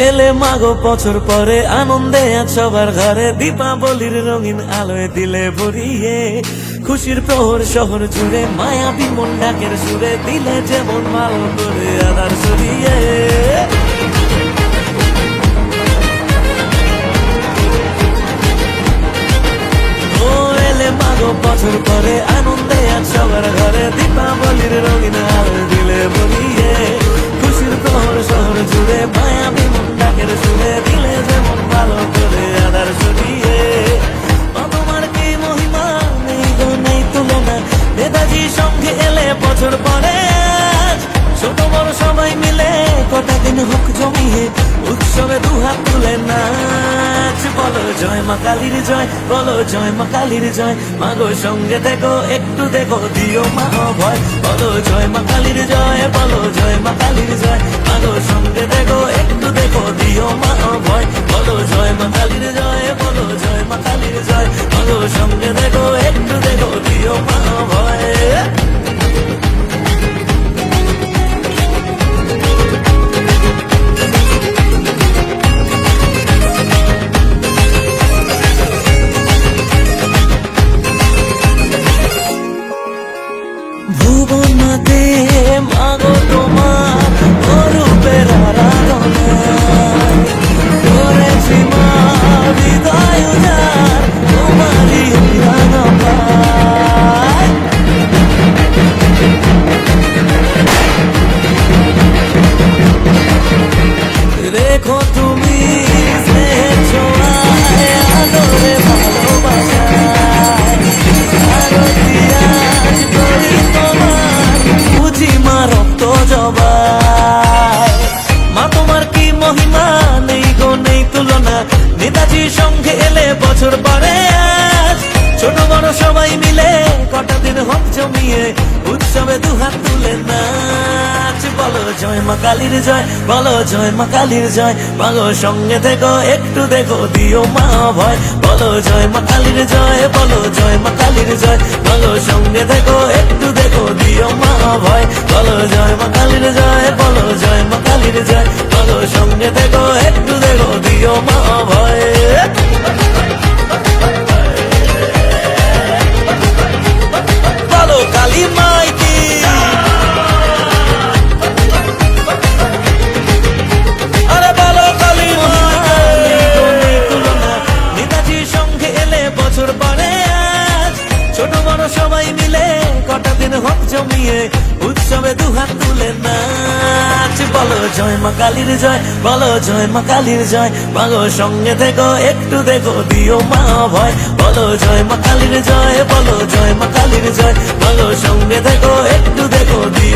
এলে মাগো বছর পরে আনন্দে আজ সবার ঘরে, দীপাবলির রঙিন আলোয় দিলে ভরিয়ে, খুশির প্রহর শহর জুড়ে মায়াবী মন ডাকের সুরে, দিলে যেমন ভালো করে আধার সরিয়ে। ও এলে মাগো বছর পরে আনন্দে আজ সবার ঘরে, দীপাবলির রঙিন আলোয় দিলে ভরিয়ে, খুশির প্রহর শহর জুড়ে মায়াবী মন ডাকের সুরে, দিলে যেমন ভালো করে আধার সরিয়ে। তোমার কি মহিমা নেই গো নেই তুলনা, নেতাজি সঙ্গে এলে বছর পরে আজ, ছোট বড় সবাই মিলে কটা দিন হোক জমিয়ে, উৎসবে দুহাত তুলে নাচ। বলো জয় মা কালীর জয়, বলো জয় মা কালীর জয়, মাগো সঙ্গে দেখো একটু দেখো দিও মা ভয়। বলো জয় মা কালীর জয়, বলো জয় মা কালীর জয়, মাগো সঙ্গে দেখো একটু দেখো দিও মা ভয়। বলো জয় মা কালীর জয়, বলো জয় মা কালীর জয়, মাগো সঙ্গে দেখো একটু দেখো দিও মা ভয়। ভুবনাতে মাগো তোমার অরূপের আরাধনা, করেছি মা হৃদয় উজাড় তোমারই অভিধান পায়। রেখো তুমি স্নেহের ছোঁয়ায় আদরে ভালোবাসায়, আরতি আজ করি তোমার বুঝি মা রক্ত জবাই। মা তোমার কি মহিমা নেই গো নেই তুলনা, নেতাজি সঙ্গে এলে বছর পরে আজ, ছোট বড় সবাই মিলে কটা দিন হোক জমিয়ে, উৎসবে দুহাত তুলে নাচ। বলো জয় মা কালীর জয়, বলো জয় মা কালীর জয়, মাগো সঙ্গে দেখো একটু দেখো দিও মা ভয়। বলো জয় মা কালীর জয়, বলো জয় মা কালীর জয়, মাগো সঙ্গে দেখো একটু দেখো দিও মা ভয়। বলো জয় মা কালীর জয়, বলো জয় মা কালীর জয়, মাগো সঙ্গে দেখো একটু দেখো দিও মা ভয়। বলো কালী মাই কি, আরে বলো কালী মাই তুলনা, নেতাজি সঙ্গে এলে বছর পরে আজ, ছোট বড় সবাই মিলে কটা দিন হোক জমিয়ে, উৎসবে দুহাত তুলে নাচ। বলো জয় মা কালীর জয়, বলো জয় মা কালীর জয়, মাগো সঙ্গে দেখো একটু দেখো দিও মা ভয়। বলো জয় মা কালীর জয়, বলো জয় মা কালীর জয়, মাগো সঙ্গে দেখো একটু দেখো দিও